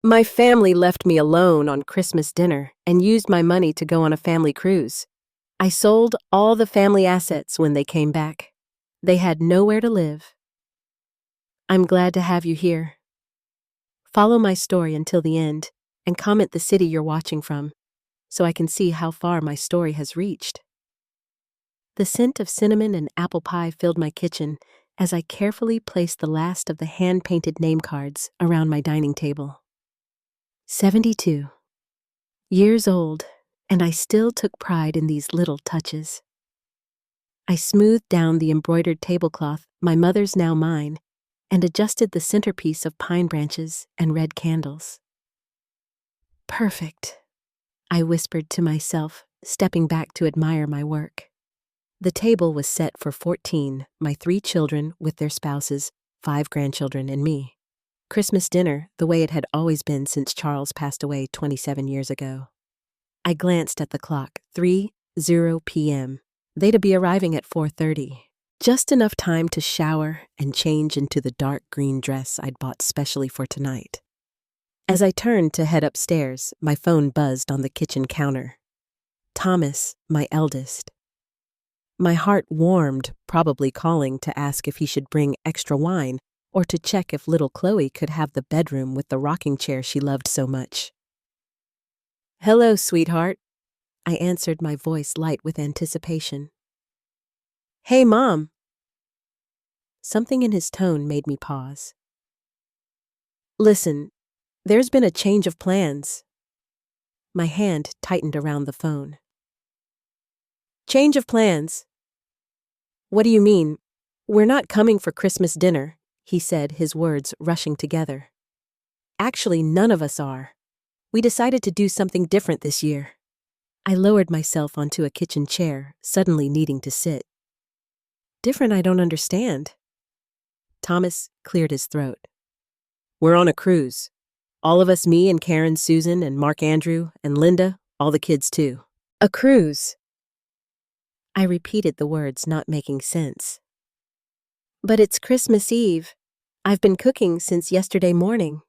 My family left me alone on Christmas dinner and used my money to go on a family cruise. I sold all the family assets when they came back. They had nowhere to live. I'm glad to have you here. Follow my story until the end and comment the city you're watching from so I can see how far my story has reached. The scent of cinnamon and apple pie filled my kitchen as I carefully placed the last of the hand-painted name cards around my dining table. 72. Years old, and I still took pride in these little touches. I smoothed down the embroidered tablecloth, my mother's now mine, and adjusted the centerpiece of pine branches and red candles. Perfect, I whispered to myself, stepping back to admire my work. The table was set for 14, my 3 children with their spouses, 5 grandchildren, and me. Christmas dinner, the way it had always been since Charles passed away 27 years ago. I glanced at the clock, 3:00 p.m. They'd be arriving at 4:30. Just enough time to shower and change into the dark green dress I'd bought specially for tonight. As I turned to head upstairs, my phone buzzed on the kitchen counter. Thomas, my eldest. My heart warmed, probably calling to ask if he should bring extra wine or to check if little Chloe could have the bedroom with the rocking chair she loved so much. "Hello, sweetheart," I answered, my voice light with anticipation. "Hey, Mom." Something in his tone made me pause. "Listen, there's been a change of plans." My hand tightened around the phone. "Change of plans? What do you mean? We're not coming for Christmas dinner," he said, his words rushing together. "Actually, none of us are. We decided to do something different this year." I lowered myself onto a kitchen chair, suddenly needing to sit. "Different? I don't understand." Thomas cleared his throat. "We're on a cruise. All of us, me and Karen, Susan, and Mark Andrew, and Linda, all the kids too. A cruise." I repeated the words, not making sense. "But it's Christmas Eve. I've been cooking since yesterday morning."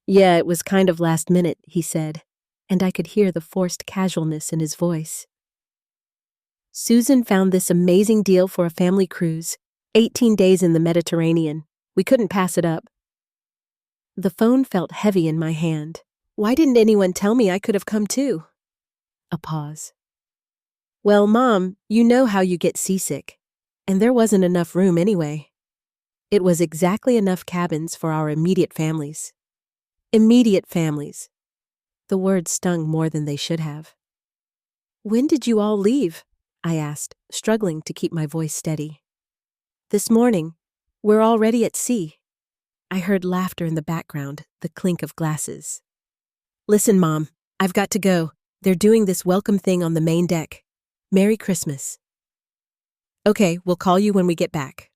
"Yeah, it was kind of last minute," he said, and I could hear the forced casualness in his voice. "Susan found this amazing deal for a family cruise, 18 days in the Mediterranean. We couldn't pass it up." The phone felt heavy in my hand. Why didn't anyone tell me I could have come too? A pause. "Well, Mom, you know how you get seasick. And there wasn't enough room anyway. It was exactly enough cabins for our immediate families." Immediate families. The words stung more than they should have. "When did you all leave?" I asked, struggling to keep my voice steady. "This morning. We're already at sea." I heard laughter in the background, the clink of glasses. "Listen, Mom, I've got to go. They're doing this welcome thing on the main deck. Merry Christmas." "Okay, we'll call you when we get back."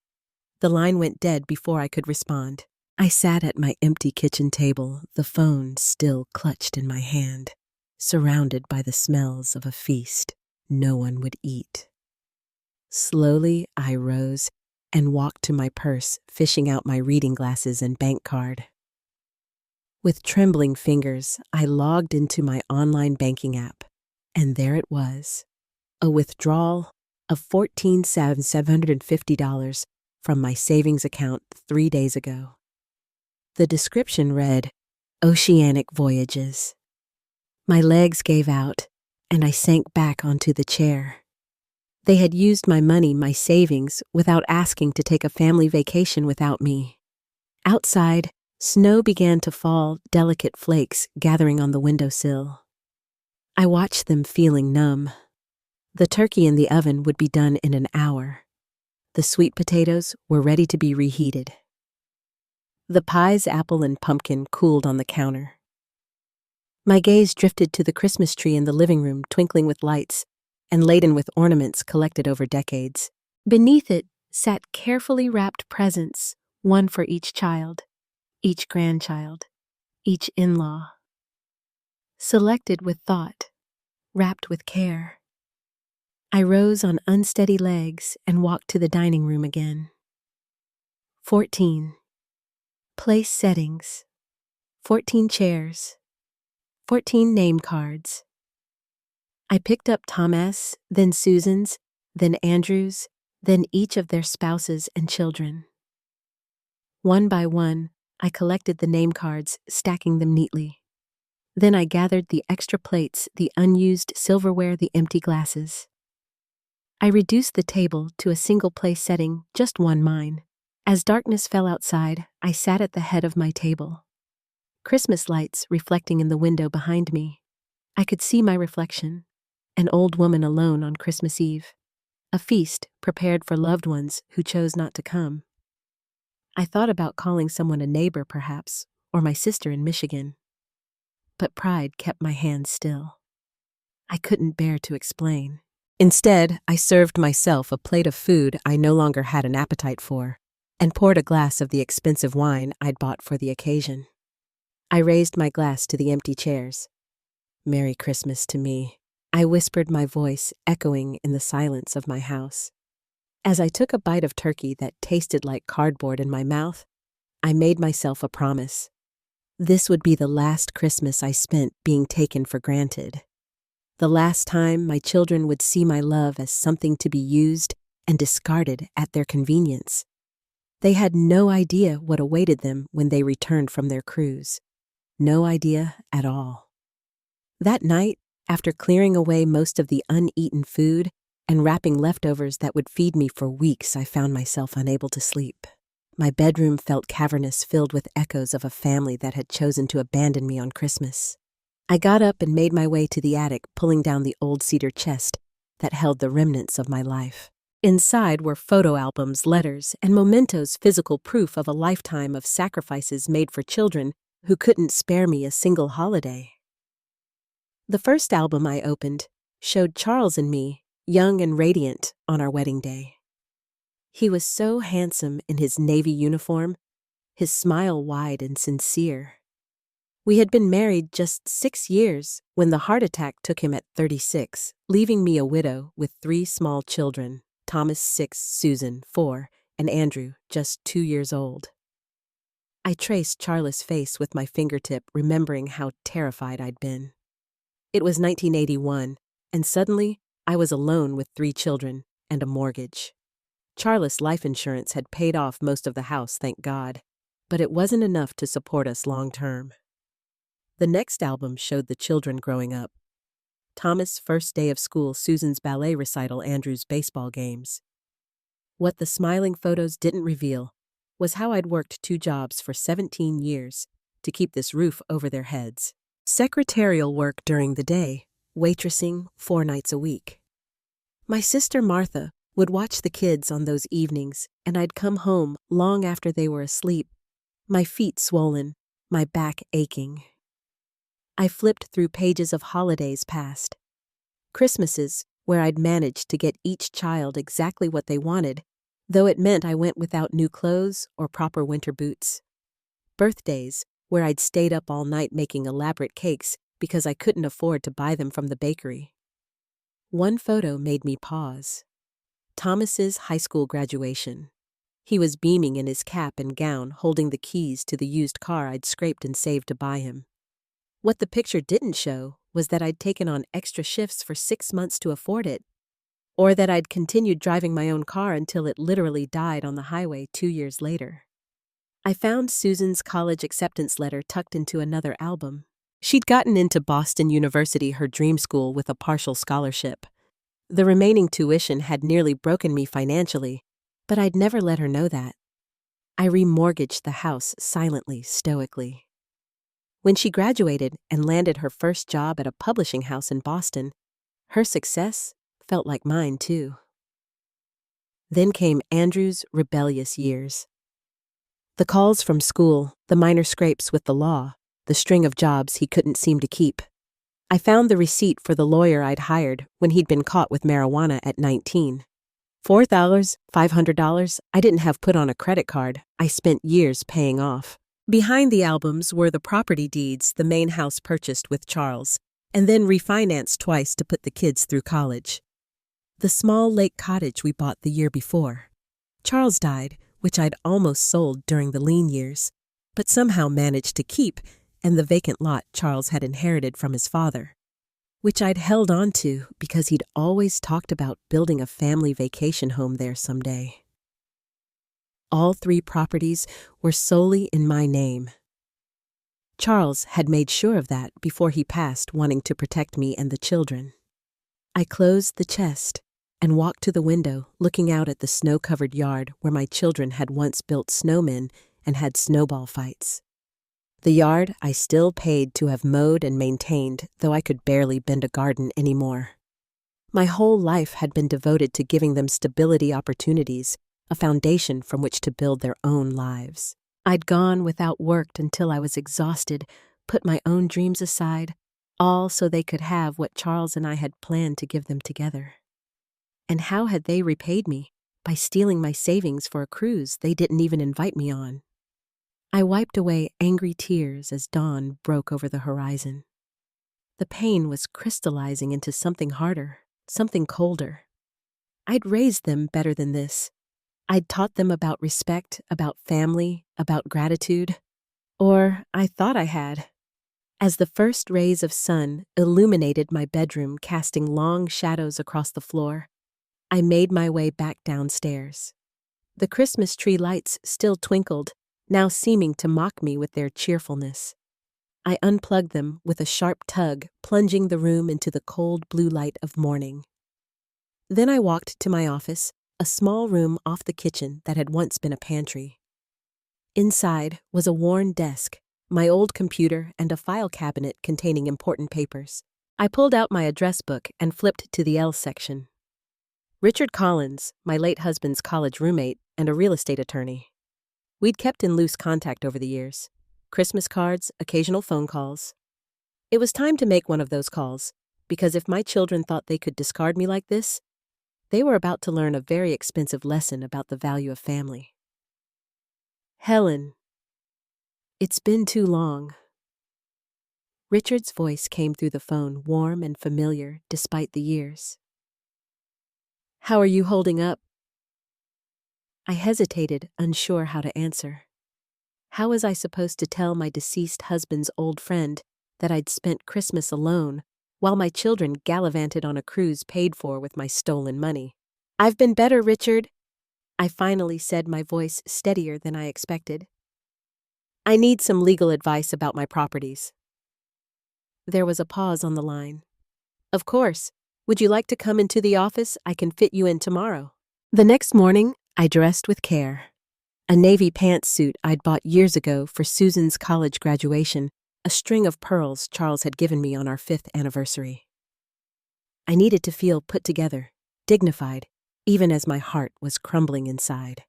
The line went dead before I could respond. I sat at my empty kitchen table, the phone still clutched in my hand, surrounded by the smells of a feast no one would eat. Slowly, I rose and walked to my purse, fishing out my reading glasses and bank card. With trembling fingers, I logged into my online banking app, and there it was, a withdrawal of $14,750 from my savings account 3 days ago. The description read, "Oceanic Voyages." My legs gave out, and I sank back onto the chair. They had used my money, my savings, without asking to take a family vacation without me. Outside, snow began to fall, delicate flakes gathering on the windowsill. I watched them, feeling numb. The turkey in the oven would be done in an hour. The sweet potatoes were ready to be reheated. The pies, apple, and pumpkin cooled on the counter. My gaze drifted to the Christmas tree in the living room, twinkling with lights and laden with ornaments collected over decades. Beneath it sat carefully wrapped presents, one for each child, each grandchild, each in-law. Selected with thought, wrapped with care. I rose on unsteady legs and walked to the dining room again. 14. Place settings. 14 chairs, 14 name cards. I picked up Thomas, then Susan's, then Andrew's, then each of their spouses and children. One by one, I collected the name cards, stacking them neatly. Then I gathered the extra plates, the unused silverware, the empty glasses. I reduced the table to a single place setting, just one mine. As darkness fell outside, I sat at the head of my table. Christmas lights reflecting in the window behind me. I could see my reflection, an old woman alone on Christmas Eve, a feast prepared for loved ones who chose not to come. I thought about calling someone, a neighbor perhaps, or my sister in Michigan. But pride kept my hands still. I couldn't bear to explain. Instead, I served myself a plate of food I no longer had an appetite for, and poured a glass of the expensive wine I'd bought for the occasion. I raised my glass to the empty chairs. "Merry Christmas to me," I whispered, my voice echoing in the silence of my house. As I took a bite of turkey that tasted like cardboard in my mouth, I made myself a promise. This would be the last Christmas I spent being taken for granted. The last time my children would see my love as something to be used and discarded at their convenience. They had no idea what awaited them when they returned from their cruise. No idea at all. That night, after clearing away most of the uneaten food and wrapping leftovers that would feed me for weeks, I found myself unable to sleep. My bedroom felt cavernous, filled with echoes of a family that had chosen to abandon me on Christmas. I got up and made my way to the attic, pulling down the old cedar chest that held the remnants of my life. Inside were photo albums, letters, and mementos, physical proof of a lifetime of sacrifices made for children who couldn't spare me a single holiday. The first album I opened showed Charles and me, young and radiant, on our wedding day. He was so handsome in his navy uniform, his smile wide and sincere. We had been married just 6 years when the heart attack took him at 36, leaving me a widow with 3 small children, Thomas 6, Susan 4, and Andrew just 2 years old. I traced Charles' face with my fingertip, remembering how terrified I'd been. It was 1981, and suddenly I was alone with 3 children and a mortgage. Charles' life insurance had paid off most of the house, thank God, but it wasn't enough to support us long term. The next album showed the children growing up. Thomas' first day of school, Susan's ballet recital, Andrew's baseball games. What the smiling photos didn't reveal was how I'd worked 2 jobs for 17 years to keep this roof over their heads. Secretarial work during the day, waitressing 4 nights a week. My sister Martha would watch the kids on those evenings, and I'd come home long after they were asleep, my feet swollen, my back aching. I flipped through pages of holidays past. Christmases where I'd managed to get each child exactly what they wanted, though it meant I went without new clothes or proper winter boots. Birthdays where I'd stayed up all night making elaborate cakes because I couldn't afford to buy them from the bakery. One photo made me pause. Thomas's high school graduation. He was beaming in his cap and gown, holding the keys to the used car I'd scraped and saved to buy him. What the picture didn't show was that I'd taken on extra shifts for 6 months to afford it, or that I'd continued driving my own car until it literally died on the highway 2 years later. I found Susan's college acceptance letter tucked into another album. She'd gotten into Boston University, her dream school, with a partial scholarship. The remaining tuition had nearly broken me financially, but I'd never let her know that. I remortgaged the house silently, stoically. When she graduated and landed her first job at a publishing house in Boston, her success felt like mine too. Then came Andrew's rebellious years. The calls from school, the minor scrapes with the law, the string of jobs he couldn't seem to keep. I found the receipt for the lawyer I'd hired when he'd been caught with marijuana at 19. $4,000, $500 I didn't have put on a credit card I spent years paying off. Behind the albums were the property deeds the main house purchased with Charles, and then refinanced twice to put the kids through college. The small lake cottage we bought the year before. Charles died, which I'd almost sold during the lean years, but somehow managed to keep and the vacant lot Charles had inherited from his father, which I'd held on to because he'd always talked about building a family vacation home there someday. All 3 properties were solely in my name. Charles had made sure of that before he passed, wanting to protect me and the children. I closed the chest and walked to the window, looking out at the snow-covered yard where my children had once built snowmen and had snowball fights. The yard I still paid to have mowed and maintained, though I could barely bend a garden anymore. My whole life had been devoted to giving them stability opportunities, a foundation from which to build their own lives. I'd gone without work until I was exhausted, put my own dreams aside, all so they could have what Charles and I had planned to give them together. And how had they repaid me? By stealing my savings for a cruise they didn't even invite me on. I wiped away angry tears as dawn broke over the horizon. The pain was crystallizing into something harder, something colder. I'd raised them better than this. I'd taught them about respect, about family, about gratitude. Or I thought I had. As the first rays of sun illuminated my bedroom, casting long shadows across the floor, I made my way back downstairs. The Christmas tree lights still twinkled, now seeming to mock me with their cheerfulness. I unplugged them with a sharp tug, plunging the room into the cold blue light of morning. Then I walked to my office, a small room off the kitchen that had once been a pantry. Inside was a worn desk, my old computer, and a file cabinet containing important papers. I pulled out my address book and flipped to the L section. Richard Collins, my late husband's college roommate and a real estate attorney. We'd kept in loose contact over the years. Christmas cards, occasional phone calls. It was time to make one of those calls, because if my children thought they could discard me like this, they were about to learn a very expensive lesson about the value of family. Helen. It's been too long. Richard's voice came through the phone, warm and familiar despite the years. How are you holding up? I hesitated, unsure how to answer. How was I supposed to tell my deceased husband's old friend that I'd spent Christmas alone while my children gallivanted on a cruise paid for with my stolen money? I've been better, Richard, I finally said, my voice steadier than I expected. I need some legal advice about my properties. There was a pause on the line. Of course. Would you like to come into the office? I can fit you in tomorrow. The next morning, I dressed with care. A navy pantsuit I'd bought years ago for Susan's college graduation, a string of pearls Charles had given me on our 5th anniversary. I needed to feel put together, dignified, even as my heart was crumbling inside.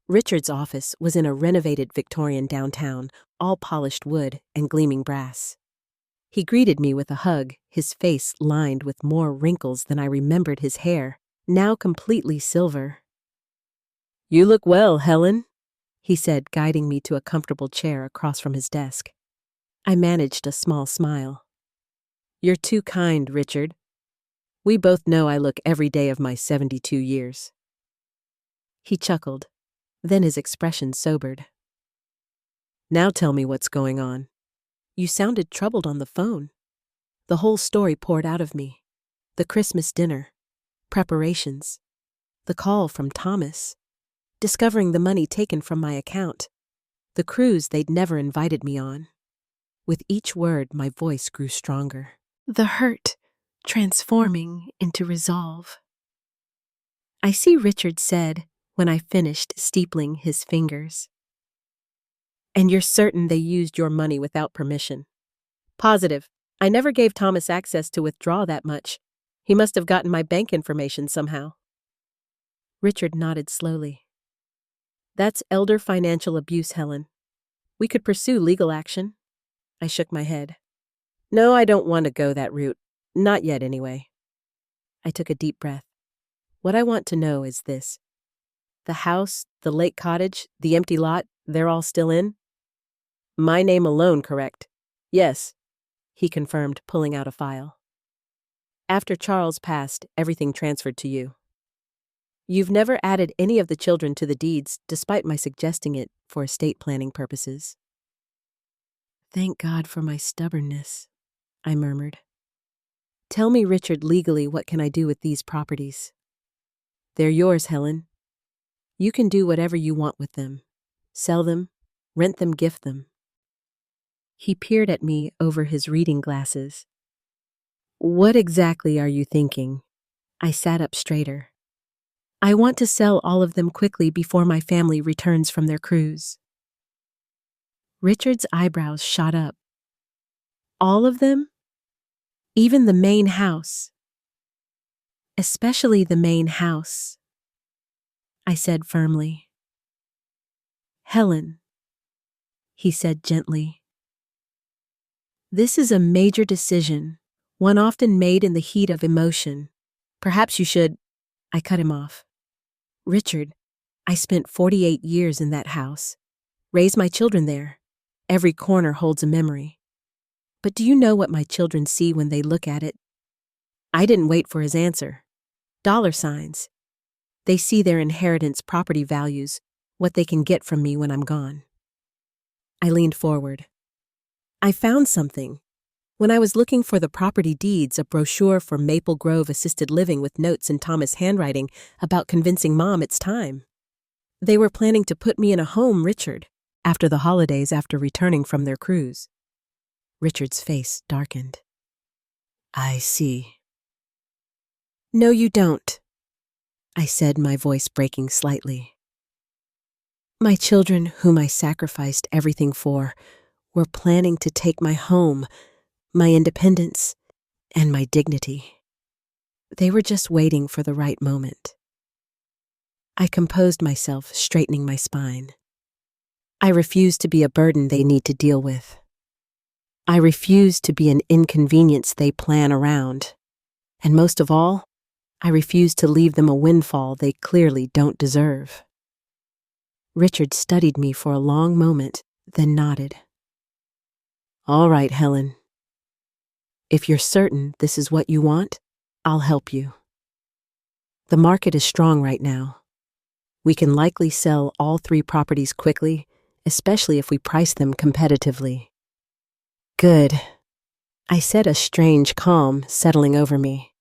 Richard's office was in a renovated Victorian downtown, all polished wood and gleaming brass. He greeted me with a hug, his face lined with more wrinkles than I remembered his hair, now completely silver. You look well, Helen, he said, guiding me to a comfortable chair across from his desk. I managed a small smile. You're too kind, Richard. We both know I look every day of my 72 years. He chuckled. Then his expression sobered. Now tell me what's going on. You sounded troubled on the phone. The whole story poured out of me. The Christmas dinner, preparations, the call from Thomas, discovering the money taken from my account, the cruise they'd never invited me on. With each word, my voice grew stronger. The hurt transforming into resolve. I see, Richard said when I finished steepling his fingers. And you're certain they used your money without permission? Positive. I never gave Thomas access to withdraw that much. He must have gotten my bank information somehow. Richard nodded slowly. That's elder financial abuse, Helen. We could pursue legal action. I shook my head. No, I don't want to go that route. Not yet, anyway. I took a deep breath. What I want to know is this. The house, the lake cottage, the empty lot, they're all still in? My name alone, correct? Yes, he confirmed, pulling out a file. After Charles passed, everything transferred to you. You've never added any of the children to the deeds, despite my suggesting it for estate planning purposes. Thank God for my stubbornness, I murmured. Tell me, Richard, legally, what can I do with these properties? They're yours, Helen. You can do whatever you want with them. Sell them, rent them, gift them. He peered at me over his reading glasses. What exactly are you thinking? I sat up straighter. I want to sell all of them quickly before my family returns from their cruise. Richard's eyebrows shot up. All of them? Even the main house? Especially the main house, I said firmly. Helen, he said gently. This is a major decision, one often made in the heat of emotion. Perhaps you should… I cut him off. Richard, I spent 48 years in that house, raised my children there. Every corner holds a memory. But do you know what my children see when they look at it? I didn't wait for his answer. Dollar signs. They see their inheritance property values, what they can get from me when I'm gone. I leaned forward. I found something. When I was looking for the property deeds, a brochure for Maple Grove Assisted Living with notes in Thomas' handwriting about convincing Mom it's time. They were planning to put me in a home, Richard, after the holidays after returning from their cruise. Richard's face darkened. I see. No, you don't, I said, my voice breaking slightly. My children, whom I sacrificed everything for, were planning to take my home, my independence, and my dignity. They were just waiting for the right moment. I composed myself, straightening my spine. I refuse to be a burden they need to deal with. I refuse to be an inconvenience they plan around. And most of all, I refuse to leave them a windfall they clearly don't deserve. Richard studied me for a long moment, then nodded. All right, Helen. If you're certain this is what you want, I'll help you. The market is strong right now. We can likely sell all 3 properties quickly, especially if we price them competitively. Good. I said, a strange calm settling over me.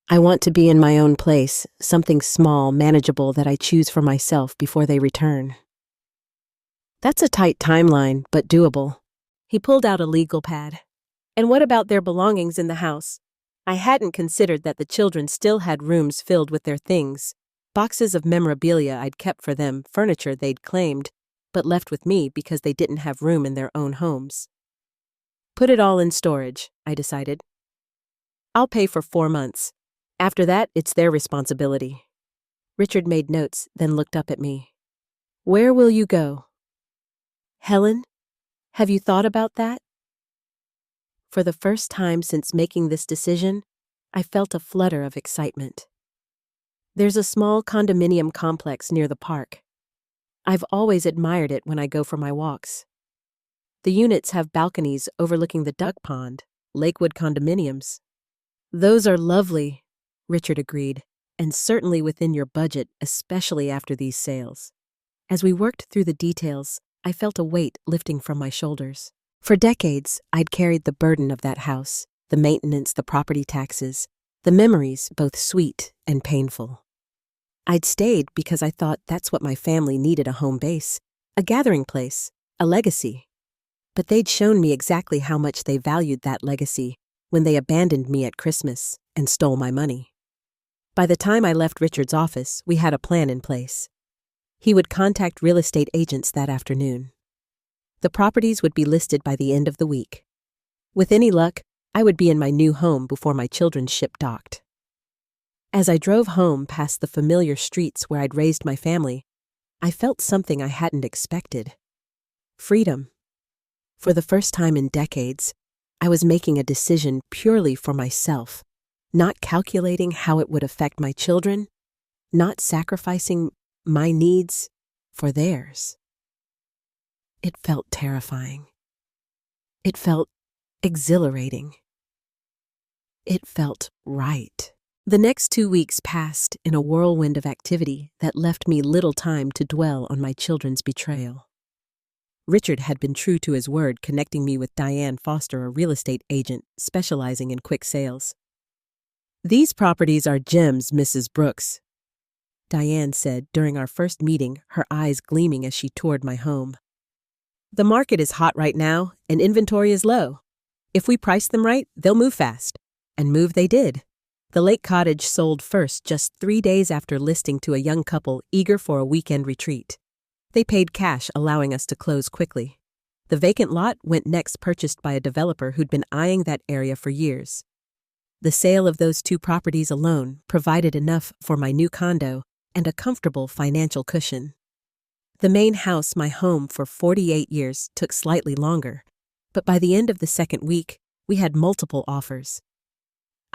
I want to be in my own place, something small, manageable that I choose for myself before they return. That's a tight timeline, but doable. He pulled out a legal pad. And what about their belongings in the house? I hadn't considered that the children still had rooms filled with their things, boxes of memorabilia I'd kept for them, furniture they'd claimed, but left with me because they didn't have room in their own homes. Put it all in storage, I decided. I'll pay for 4 months. After that, it's their responsibility. Richard made notes, then looked up at me. Where will you go? Helen, have you thought about that? For the first time since making this decision, I felt a flutter of excitement. There's a small condominium complex near the park. I've always admired it when I go for my walks. The units have balconies overlooking the duck pond, Lakewood condominiums. Those are lovely, Richard agreed, and certainly within your budget, especially after these sales. As we worked through the details, I felt a weight lifting from my shoulders. For decades, I'd carried the burden of that house, the maintenance, the property taxes, the memories, both sweet and painful. I'd stayed because I thought that's what my family needed, a home base, a gathering place, a legacy. But they'd shown me exactly how much they valued that legacy when they abandoned me at Christmas and stole my money. By the time I left Richard's office, we had a plan in place. He would contact real estate agents that afternoon. The properties would be listed by the end of the week. With any luck, I would be in my new home before my children's ship docked. As I drove home past the familiar streets where I'd raised my family, I felt something I hadn't expected. Freedom. For the first time in decades, I was making a decision purely for myself, not calculating how it would affect my children, not sacrificing my needs for theirs. It felt terrifying. It felt exhilarating. It felt right. The next 2 weeks passed in a whirlwind of activity that left me little time to dwell on my children's betrayal. Richard had been true to his word, connecting me with Diane Foster, a real estate agent specializing in quick sales. "These properties are gems, Mrs. Brooks," Diane said during our first meeting, her eyes gleaming as she toured my home. "The market is hot right now, and inventory is low. If we price them right, they'll move fast." And move they did. The Lake Cottage sold first just 3 days after listing to a young couple eager for a weekend retreat. They paid cash, allowing us to close quickly. The vacant lot went next, purchased by a developer who'd been eyeing that area for years. The sale of those 2 properties alone provided enough for my new condo and a comfortable financial cushion. The main house, my home for 48 years, took slightly longer, but by the end of the second week, we had multiple offers.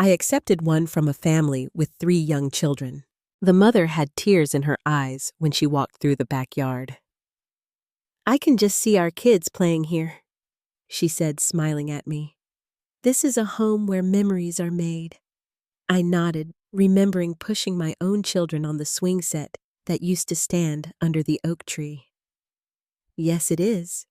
I accepted one from a family with 3 young children. The mother had tears in her eyes when she walked through the backyard. "I can just see our kids playing here," she said, smiling at me. "This is a home where memories are made." I nodded, remembering pushing my own children on the swing set that used to stand under the oak tree. "Yes, it is."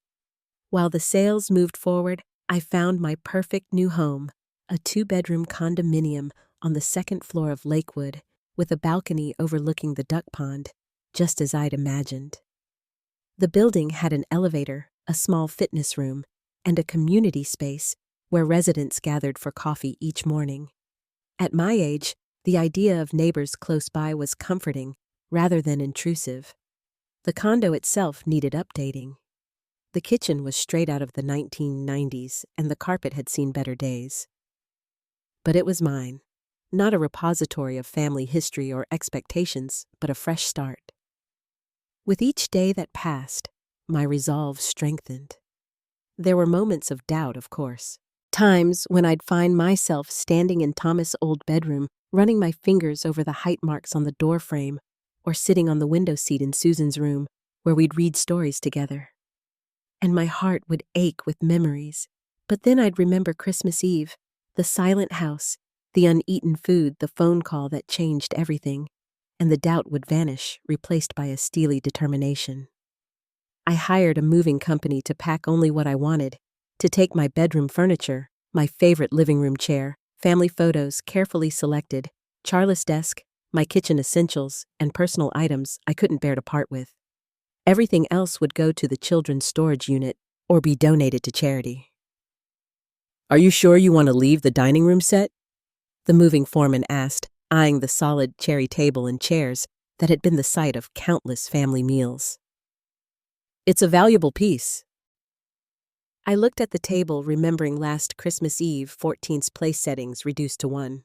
While the sales moved forward, I found my perfect new home, a 2-bedroom condominium on the 2nd floor of Lakewood, with a balcony overlooking the duck pond, just as I'd imagined. The building had an elevator, a small fitness room, and a community space where residents gathered for coffee each morning. At my age, the idea of neighbors close by was comforting rather than intrusive. The condo itself needed updating. The kitchen was straight out of the 1990s, and the carpet had seen better days. But it was mine, not a repository of family history or expectations, but a fresh start. With each day that passed, my resolve strengthened. There were moments of doubt, of course. Times when I'd find myself standing in Thomas' old bedroom, running my fingers over the height marks on the door frame, or sitting on the window seat in Susan's room, where we'd read stories together. And my heart would ache with memories. But then I'd remember Christmas Eve, the silent house, the uneaten food, the phone call that changed everything, and the doubt would vanish, replaced by a steely determination. I hired a moving company to pack only what I wanted, to take my bedroom furniture, my favorite living room chair, family photos carefully selected, Charlotte's desk, my kitchen essentials, and personal items I couldn't bear to part with. Everything else would go to the children's storage unit or be donated to charity. "Are you sure you want to leave the dining room set?" the moving foreman asked, eyeing the solid cherry table and chairs that had been the site of countless family meals. "It's a valuable piece." I looked at the table, remembering last Christmas Eve 14's place settings reduced to 1.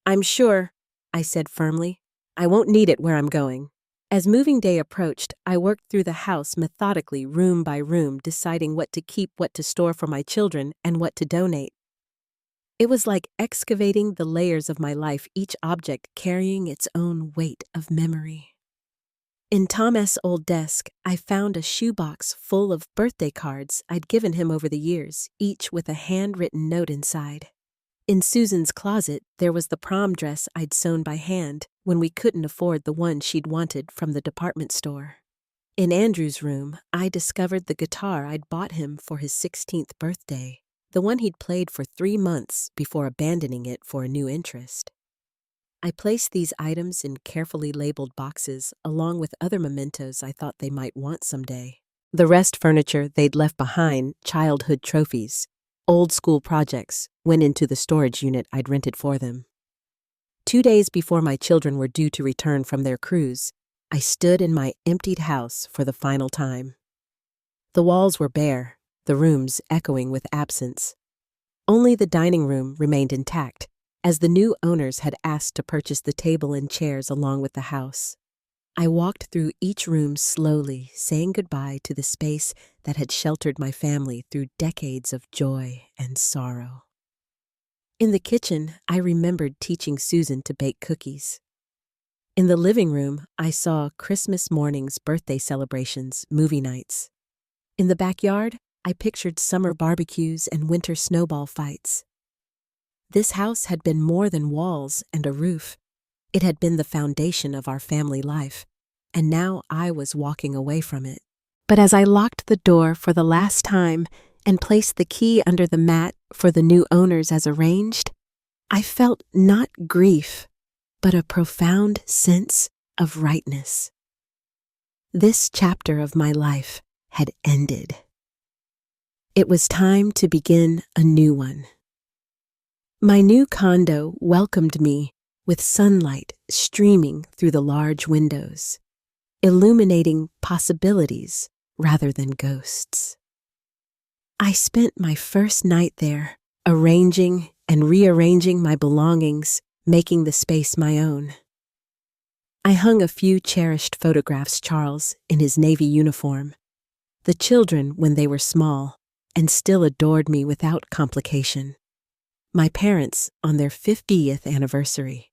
"I'm sure," I said firmly. "I won't need it where I'm going." As moving day approached, I worked through the house methodically, room by room, deciding what to keep, what to store for my children, and what to donate. It was like excavating the layers of my life, each object carrying its own weight of memory. In Thomas' old desk, I found a shoebox full of birthday cards I'd given him over the years, each with a handwritten note inside. In Susan's closet, there was the prom dress I'd sewn by hand when we couldn't afford the one she'd wanted from the department store. In Andrew's room, I discovered the guitar I'd bought him for his 16th birthday, the one he'd played for 3 months before abandoning it for a new interest. I placed these items in carefully labeled boxes along with other mementos I thought they might want someday. The rest, furniture they'd left behind, childhood trophies, old school projects, went into the storage unit I'd rented for them. 2 days before my children were due to return from their cruise, I stood in my emptied house for the final time. The walls were bare, the rooms echoing with absence. Only the dining room remained intact, as the new owners had asked to purchase the table and chairs along with the house. I walked through each room slowly, saying goodbye to the space that had sheltered my family through decades of joy and sorrow. In the kitchen, I remembered teaching Susan to bake cookies. In the living room, I saw Christmas mornings, birthday celebrations, movie nights. In the backyard, I pictured summer barbecues and winter snowball fights. This house had been more than walls and a roof. It had been the foundation of our family life, and now I was walking away from it. But as I locked the door for the last time and placed the key under the mat for the new owners as arranged, I felt not grief, but a profound sense of rightness. This chapter of my life had ended. It was time to begin a new one. My new condo welcomed me with sunlight streaming through the large windows, illuminating possibilities rather than ghosts. I spent my first night there, arranging and rearranging my belongings, making the space my own. I hung a few cherished photographs Charles in his Navy uniform, the children when they were small and still adored me without complication, my parents on their 50th anniversary,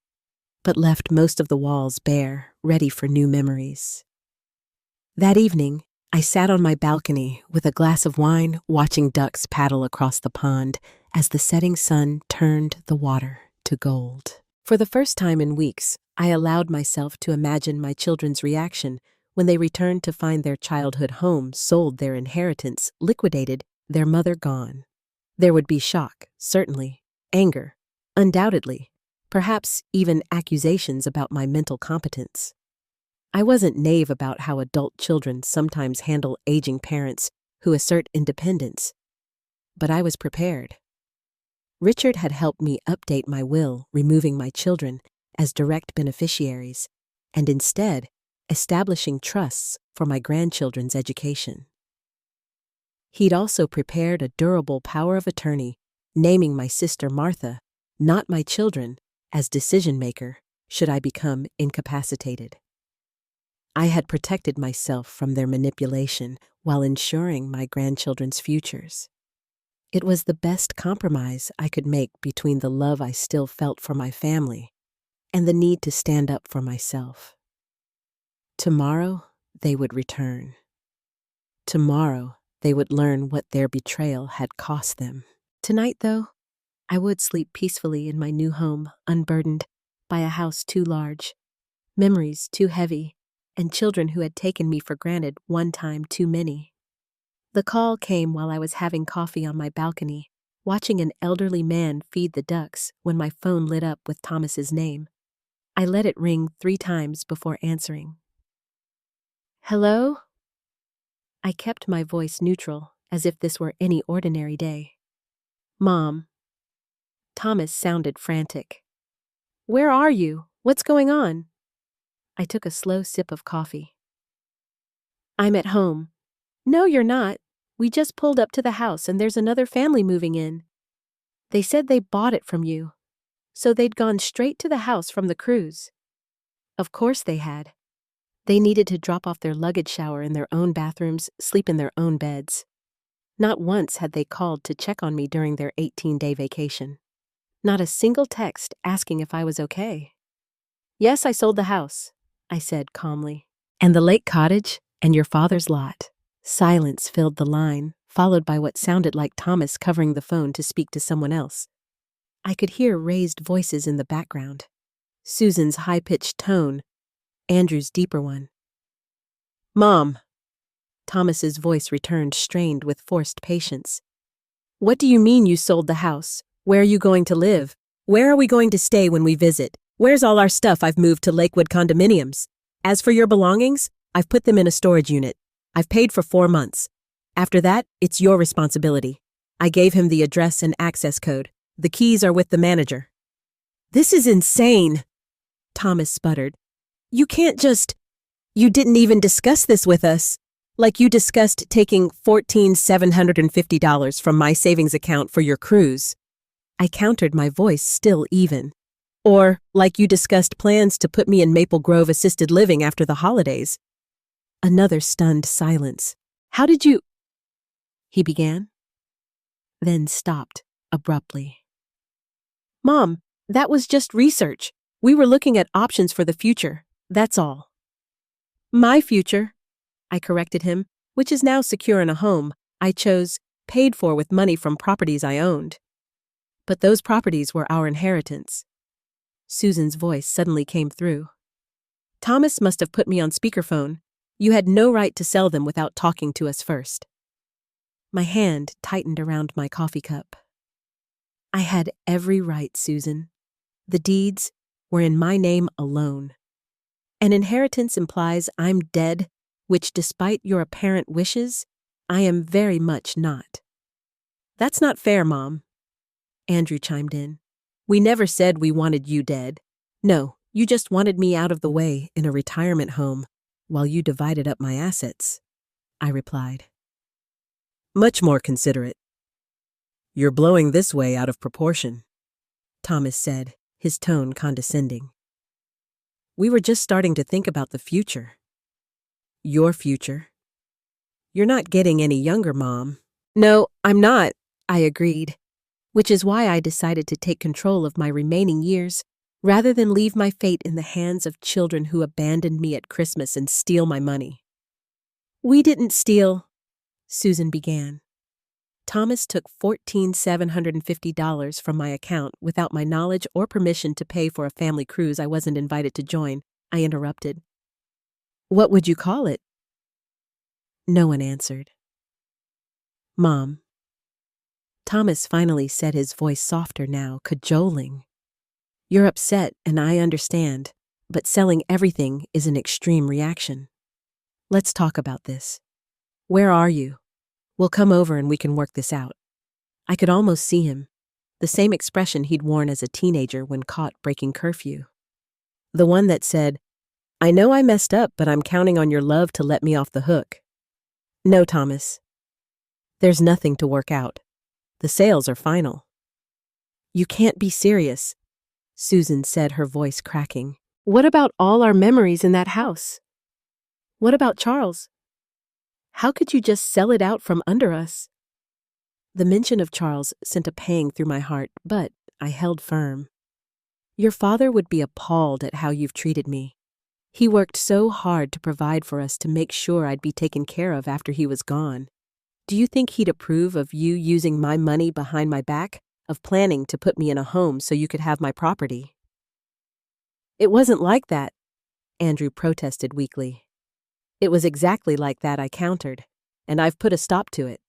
but left most of the walls bare, ready for new memories. That evening, I sat on my balcony with a glass of wine, watching ducks paddle across the pond as the setting sun turned the water to gold. For the first time in weeks, I allowed myself to imagine my children's reaction when they returned to find their childhood home sold, their inheritance liquidated, their mother gone. There would be shock, certainly, anger, undoubtedly, perhaps even accusations about my mental competence. I wasn't naive about how adult children sometimes handle aging parents who assert independence, but I was prepared. Richard had helped me update my will, removing my children as direct beneficiaries, and instead establishing trusts for my grandchildren's education. He'd also prepared a durable power of attorney, naming my sister Martha, not my children, as decision-maker should I become incapacitated. I had protected myself from their manipulation while ensuring my grandchildren's futures. It was the best compromise I could make between the love I still felt for my family and the need to stand up for myself. Tomorrow, they would return. Tomorrow, they would learn what their betrayal had cost them. Tonight, though, I would sleep peacefully in my new home, unburdened by a house too large, memories too heavy, and children who had taken me for granted one time too many. The call came while I was having coffee on my balcony, watching an elderly man feed the ducks when my phone lit up with Thomas's name. I let it ring 3 times before answering. Hello? I kept my voice neutral, as if this were any ordinary day. Mom. Thomas sounded frantic. Where are you? What's going on? I took a slow sip of coffee. I'm at home. No, you're not. We just pulled up to the house and there's another family moving in. They said they bought it from you, so they'd gone straight to the house from the cruise. Of course they had. They needed to drop off their luggage, shower in their own bathrooms, sleep in their own beds. Not once had they called to check on me during their 18-day vacation. Not a single text asking if I was okay. Yes, I sold the house, I said calmly. And the lake cottage and your father's lot. Silence filled the line, followed by what sounded like Thomas covering the phone to speak to someone else. I could hear raised voices in the background. Susan's high-pitched tone, Andrew's deeper one. Mom. Thomas's voice returned, strained with forced patience. What do you mean you sold the house? Where are you going to live? Where are we going to stay when we visit? Where's all our stuff? I've moved to Lakewood condominiums. As for your belongings, I've put them in a storage unit. I've paid for 4 months. After that, it's your responsibility. I gave him the address and access code. The keys are with the manager. This is insane, Thomas sputtered. You can't just... You didn't even discuss this with us. Like you discussed taking $14,750 from my savings account for your cruise. I countered, my voice still even. Or like you discussed plans to put me in Maple Grove assisted living after the holidays. Another stunned silence. How did you... He began, then stopped abruptly. Mom, that was just research. We were looking at options for the future, that's all. My future, I corrected him, which is now secure in a home I chose, paid for with money from properties I owned. But those properties were our inheritance. Susan's voice suddenly came through. Thomas must have put me on speakerphone, You had no right to sell them without talking to us first. My hand tightened around my coffee cup. I had every right, Susan. The deeds were in my name alone. An inheritance implies I'm dead, which, despite your apparent wishes, I am very much not. That's not fair, Mom, Andrew chimed in. We never said we wanted you dead. No, you just wanted me out of the way in a retirement home while you divided up my assets, I replied. Much more considerate. You're blowing this way out of proportion, Thomas said, his tone condescending. We were just starting to think about the future. Your future. You're not getting any younger, Mom. No, I'm not, I agreed, which is why I decided to take control of my remaining years rather than leave my fate in the hands of children who abandoned me at Christmas and steal my money. We didn't steal, Susan began. Thomas took $14,750 from my account without my knowledge or permission to pay for a family cruise I wasn't invited to join, I interrupted. What would you call it? No one answered. Mom. Thomas finally said, his voice softer now, cajoling. You're upset, and I understand, but selling everything is an extreme reaction. Let's talk about this. Where are you? We'll come over and we can work this out. I could almost see him, the same expression he'd worn as a teenager when caught breaking curfew. The one that said, I know I messed up, but I'm counting on your love to let me off the hook. No, Thomas. There's nothing to work out. The sales are final. You can't be serious, Susan said, her voice cracking. What about all our memories in that house? What about Charles? How could you just sell it out from under us? The mention of Charles sent a pang through my heart, but I held firm. Your father would be appalled at how you've treated me. He worked so hard to provide for us to make sure I'd be taken care of after he was gone. Do you think he'd approve of you using my money behind my back, of planning to put me in a home so you could have my property? It wasn't like that, Andrew protested weakly. It was exactly like that, I countered, and I've put a stop to it.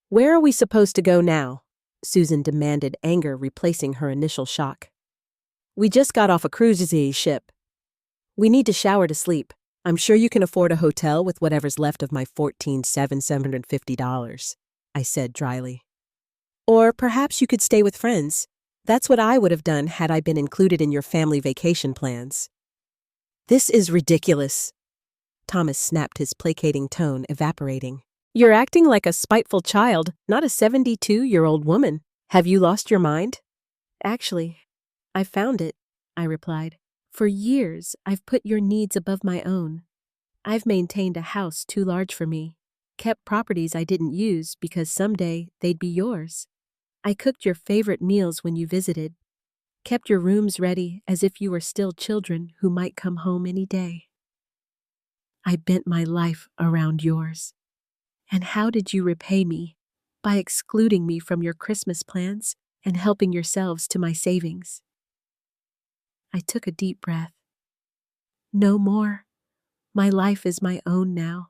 Where are we supposed to go now? Susan demanded, anger replacing her initial shock. We just got off a cruise ship. We need to shower to sleep. I'm sure you can afford a hotel with whatever's left of my $14,750, I said dryly. Or perhaps you could stay with friends. That's what I would have done had I been included in your family vacation plans. This is ridiculous. Thomas snapped, his placating tone evaporating. You're acting like a spiteful child, not a 72-year-old woman. Have you lost your mind? Actually, I found it, I replied. For years, I've put your needs above my own. I've maintained a house too large for me, kept properties I didn't use because someday they'd be yours. I cooked your favorite meals when you visited, kept your rooms ready as if you were still children who might come home any day. I bent my life around yours. And how did you repay me? By excluding me from your Christmas plans and helping yourselves to my savings. I took a deep breath. No more. My life is my own now.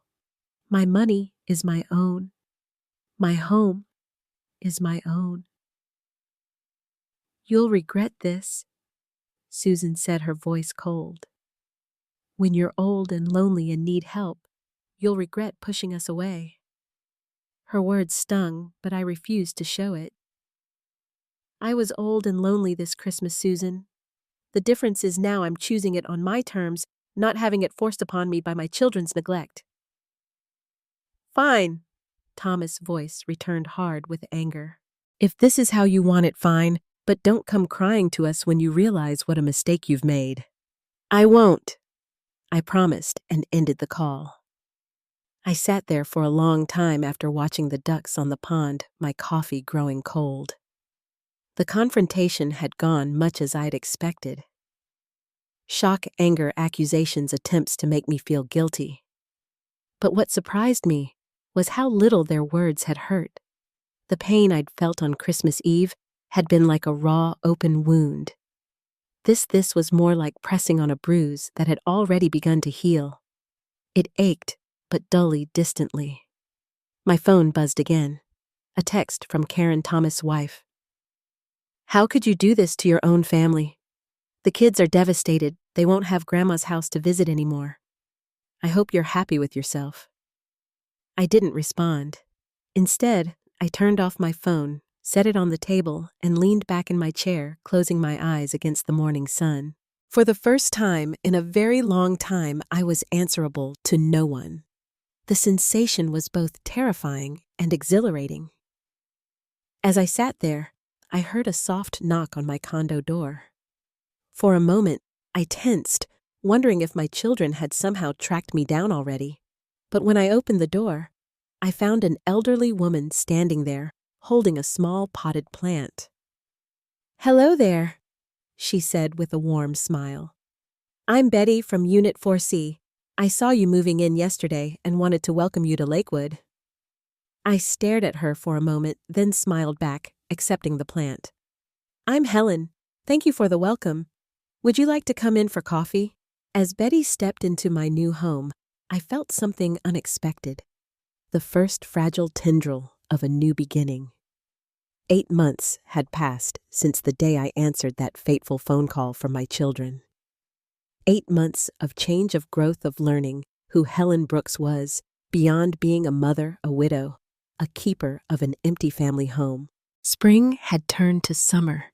My money is my own. My home is my own. You'll regret this, Susan said, her voice cold. When you're old and lonely and need help, you'll regret pushing us away. Her words stung, but I refused to show it. I was old and lonely this Christmas, Susan. The difference is now I'm choosing it on my terms, not having it forced upon me by my children's neglect. Fine, Thomas' voice returned hard with anger. If this is how you want it, fine, but don't come crying to us when you realize what a mistake you've made. I won't, I promised, and ended the call. I sat there for a long time after watching the ducks on the pond, my coffee growing cold. The confrontation had gone much as I'd expected. Shock, anger, accusations, attempts to make me feel guilty. But what surprised me was how little their words had hurt. The pain I'd felt on Christmas Eve had been like a raw, open wound. This was more like pressing on a bruise that had already begun to heal. It ached, but dully, distantly. My phone buzzed again. A text from Karen Thomas' wife. "How could you do this to your own family? The kids are devastated. They won't have Grandma's house to visit anymore. I hope you're happy with yourself." I didn't respond. Instead, I turned off my phone, set it on the table, and leaned back in my chair, closing my eyes against the morning sun. For the first time in a very long time, I was answerable to no one. The sensation was both terrifying and exhilarating. As I sat there, I heard a soft knock on my condo door. For a moment, I tensed, wondering if my children had somehow tracked me down already. But when I opened the door, I found an elderly woman standing there, holding a small potted plant. "Hello there," she said with a warm smile. "I'm Betty from Unit 4C. I saw you moving in yesterday and wanted to welcome you to Lakewood." I stared at her for a moment, then smiled back, accepting the plant. "I'm Helen. Thank you for the welcome. Would you like to come in for coffee?" As Betty stepped into my new home, I felt something unexpected. The first fragile tendril of a new beginning. 8 months had passed since the day I answered that fateful phone call from my children. 8 months of change, of growth, of learning who Helen Brooks was, beyond being a mother, a widow, a keeper of an empty family home. Spring had turned to summer,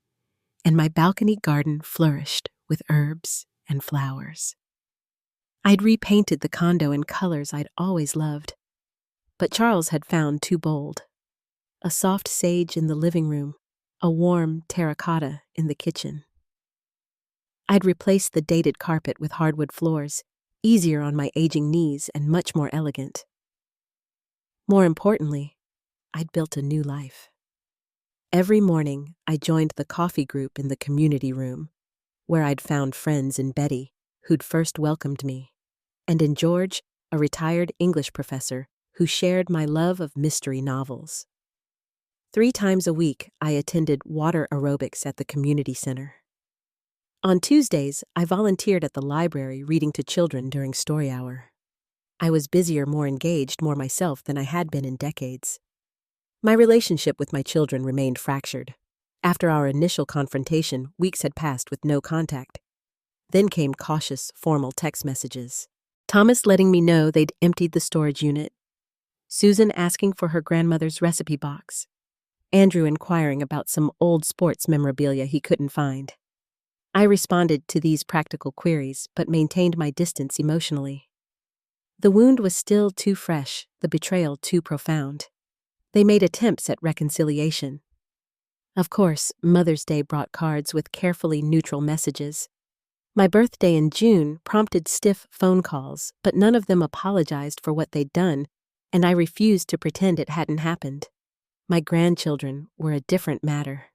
and my balcony garden flourished with herbs and flowers. I'd repainted the condo in colors I'd always loved, but Charles had found too bold. A soft sage in the living room, a warm terracotta in the kitchen. I'd replaced the dated carpet with hardwood floors, easier on my aging knees and much more elegant. More importantly, I'd built a new life. Every morning, I joined the coffee group in the community room, where I'd found friends in Betty, who'd first welcomed me, and in George, a retired English professor who shared my love of mystery novels. 3 times a week, I attended water aerobics at the community center. On Tuesdays, I volunteered at the library reading to children during story hour. I was busier, more engaged, more myself than I had been in decades. My relationship with my children remained fractured. After our initial confrontation, weeks had passed with no contact. Then came cautious, formal text messages. Thomas letting me know they'd emptied the storage unit. Susan asking for her grandmother's recipe box. Andrew inquiring about some old sports memorabilia he couldn't find. I responded to these practical queries, but maintained my distance emotionally. The wound was still too fresh, the betrayal too profound. They made attempts at reconciliation. Of course, Mother's Day brought cards with carefully neutral messages. My birthday in June prompted stiff phone calls, but none of them apologized for what they'd done, and I refused to pretend it hadn't happened. My grandchildren were a different matter.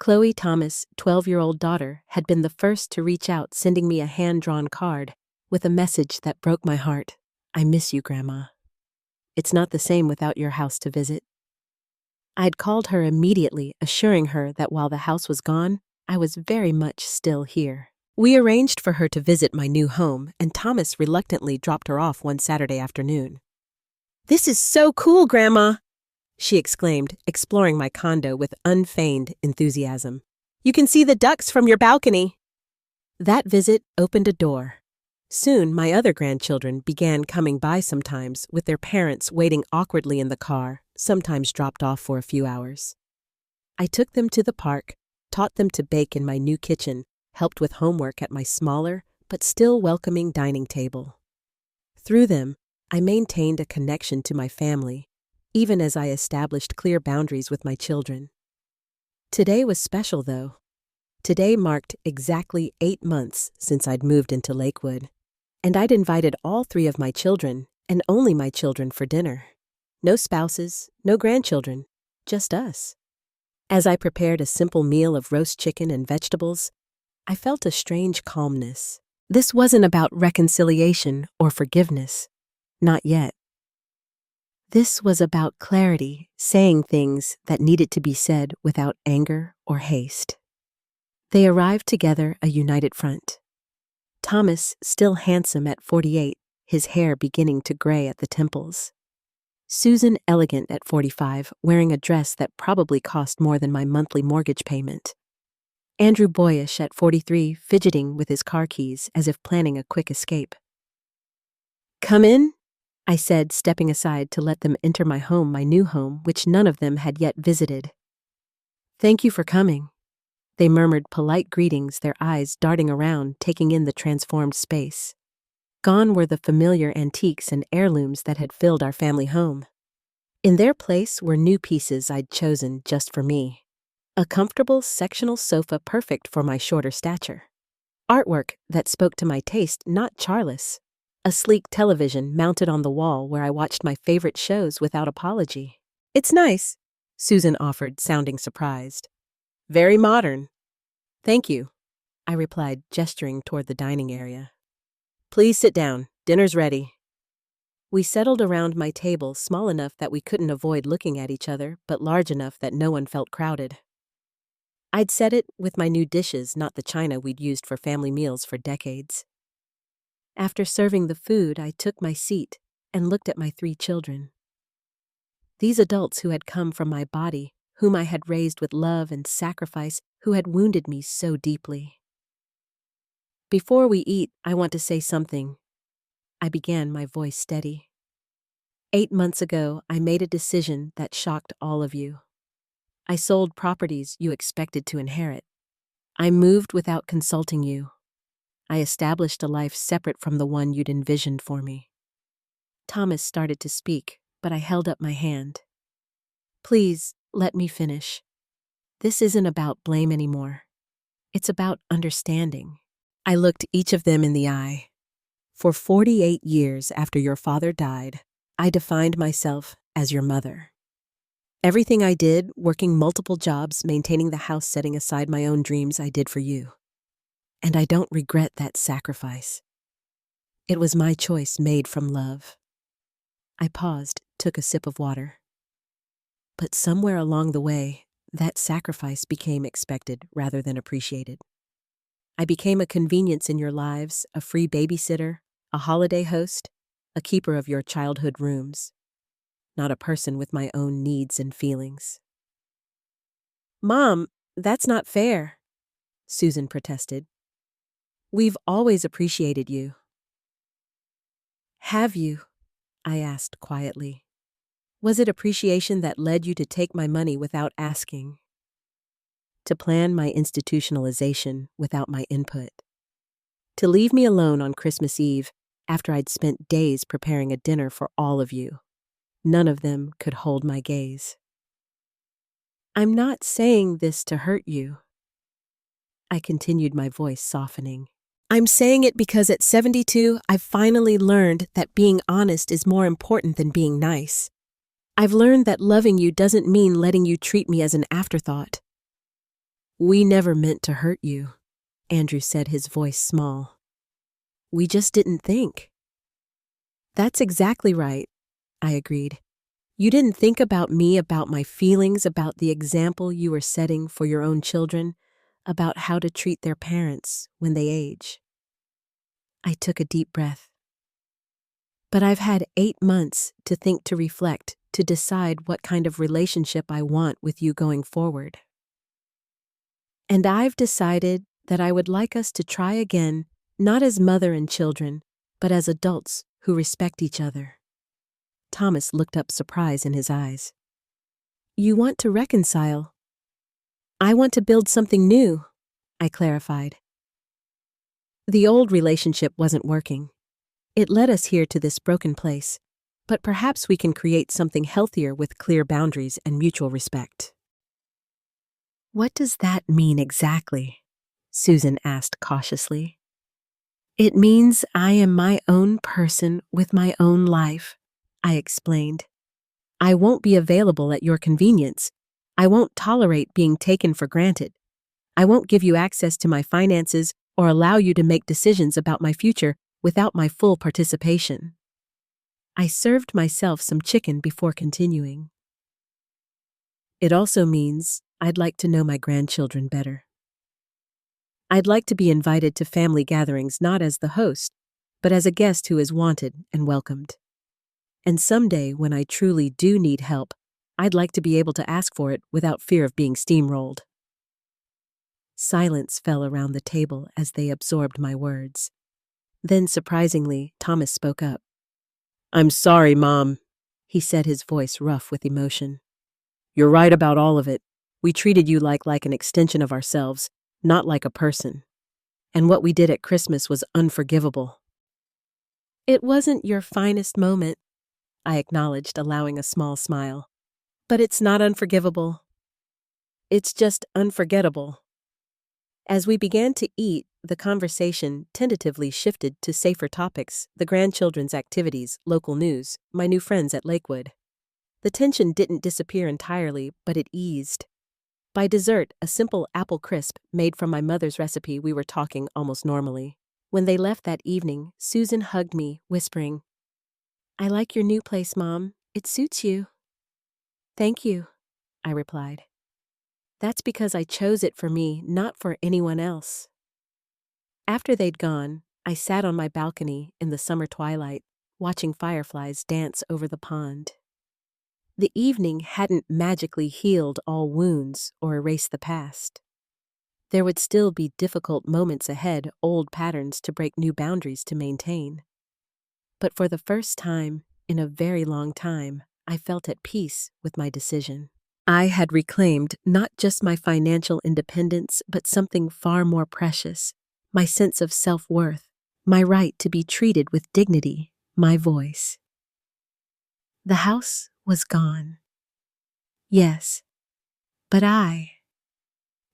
Chloe Thomas' 12-year-old daughter had been the first to reach out, sending me a hand-drawn card with a message that broke my heart. "I miss you, Grandma. It's not the same without your house to visit." I'd called her immediately, assuring her that while the house was gone, I was very much still here. We arranged for her to visit my new home, and Thomas reluctantly dropped her off one Saturday afternoon. "This is so cool, Grandma!" she exclaimed, exploring my condo with unfeigned enthusiasm. "You can see the ducks from your balcony." That visit opened a door. Soon, my other grandchildren began coming by sometimes, with their parents waiting awkwardly in the car, sometimes dropped off for a few hours. I took them to the park, taught them to bake in my new kitchen, helped with homework at my smaller but still welcoming dining table. Through them, I maintained a connection to my family, even as I established clear boundaries with my children. Today was special, though. Today marked exactly 8 months since I'd moved into Lakewood, and I'd invited all 3 of my children, and only my children, for dinner. No spouses, no grandchildren, just us. As I prepared a simple meal of roast chicken and vegetables, I felt a strange calmness. This wasn't about reconciliation or forgiveness. Not yet. This was about clarity, saying things that needed to be said without anger or haste. They arrived together, a united front. Thomas, still handsome at 48, his hair beginning to gray at the temples. Susan elegant at 45, wearing a dress that probably cost more than my monthly mortgage payment. Andrew boyish at 43, fidgeting with his car keys as if planning a quick escape. "Come in," I said, stepping aside to let them enter my new home, which none of them had yet visited. "Thank you for coming." They murmured polite greetings, their eyes darting around, taking in the transformed space. Gone were the familiar antiques and heirlooms that had filled our family home. In their place were new pieces I'd chosen just for me. A comfortable sectional sofa perfect for my shorter stature. Artwork that spoke to my taste, not Charles. A sleek television mounted on the wall where I watched my favorite shows without apology. "It's nice," Susan offered, sounding surprised. "Very modern." "Thank you," I replied, gesturing toward the dining area. "Please sit down. Dinner's ready." We settled around my table, small enough that we couldn't avoid looking at each other, but large enough that no one felt crowded. I'd set it with my new dishes, not the china we'd used for family meals for decades. After serving the food, I took my seat and looked at my 3 children. These adults who had come from my body, whom I had raised with love and sacrifice, who had wounded me so deeply. "Before we eat, I want to say something," I began, my voice steady. 8 months ago, I made a decision that shocked all of you. I sold properties you expected to inherit. I moved without consulting you. I established a life separate from the one you'd envisioned for me. Thomas started to speak, but I held up my hand. "Please, let me finish. This isn't about blame anymore. It's about understanding." I looked each of them in the eye. For 48 years after your father died, I defined myself as your mother. Everything I did, working multiple jobs, maintaining the house, setting aside my own dreams, I did for you. And I don't regret that sacrifice. It was my choice made from love. I paused, took a sip of water. But somewhere along the way, that sacrifice became expected rather than appreciated. I became a convenience in your lives, a free babysitter, a holiday host, a keeper of your childhood rooms, not a person with my own needs and feelings. "Mom, that's not fair," Susan protested. "We've always appreciated you." "Have you?" I asked quietly. "Was it appreciation that led you to take my money without asking? To plan my institutionalization without my input? To leave me alone on Christmas Eve after I'd spent days preparing a dinner for all of you? None of them could hold my gaze. I'm not saying this to hurt you." I continued, my voice softening. "I'm saying it because at 72, I've finally learned that being honest is more important than being nice. I've learned that loving you doesn't mean letting you treat me as an afterthought." "We never meant to hurt you," Andrew said, his voice small. "We just didn't think." "That's exactly right," I agreed. "You didn't think about me, about my feelings, about the example you were setting for your own children, about how to treat their parents when they age." I took a deep breath. "But I've had 8 months to think, to reflect, to decide what kind of relationship I want with you going forward. And I've decided that I would like us to try again, not as mother and children, but as adults who respect each other." Thomas looked up, surprise in his eyes. "You want to reconcile?" "I want to build something new," I clarified. The old relationship wasn't working. It led us here to this broken place, but perhaps we can create something healthier with clear boundaries and mutual respect. "What does that mean exactly?" Susan asked cautiously. "It means I am my own person with my own life," I explained. "I won't be available at your convenience. I won't tolerate being taken for granted. I won't give you access to my finances or allow you to make decisions about my future without my full participation." I served myself some chicken before continuing. "It also means I'd like to know my grandchildren better. I'd like to be invited to family gatherings not as the host, but as a guest who is wanted and welcomed. And someday, when I truly do need help, I'd like to be able to ask for it without fear of being steamrolled. Silence fell around the table as they absorbed my words. Then, surprisingly, Thomas spoke up. "I'm sorry, Mom," he said, his voice rough with emotion. "You're right about all of it. We treated you like an extension of ourselves, not like a person. And what we did at Christmas was unforgivable." "It wasn't your finest moment," I acknowledged, allowing a small smile. "But it's not unforgivable. It's just unforgettable." As we began to eat, the conversation tentatively shifted to safer topics: the grandchildren's activities, local news, my new friends at Lakewood. The tension didn't disappear entirely, but it eased. By dessert, a simple apple crisp made from my mother's recipe, we were talking almost normally. When they left that evening, Susan hugged me, whispering, "I like your new place, Mom. It suits you." "Thank you," I replied. "That's because I chose it for me, not for anyone else." After they'd gone, I sat on my balcony in the summer twilight, watching fireflies dance over the pond. The evening hadn't magically healed all wounds or erased the past. There would still be difficult moments ahead, old patterns to break, new boundaries to maintain. But for the first time in a very long time, I felt at peace with my decision. I had reclaimed not just my financial independence, but something far more precious: my sense of self-worth, my right to be treated with dignity, my voice. The house was gone. Yes, but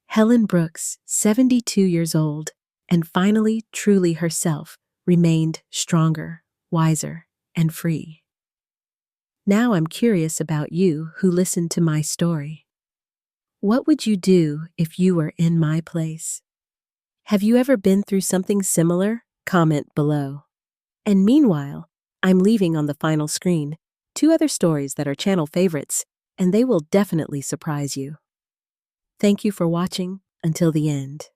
Helen Brooks, 72 years old, and finally truly herself, remained stronger, wiser, and free. Now I'm curious about you who listened to my story. What would you do if you were in my place? Have you ever been through something similar? Comment below. And meanwhile, I'm leaving on the final screen 2 other stories that are channel favorites, and they will definitely surprise you. Thank you for watching until the end.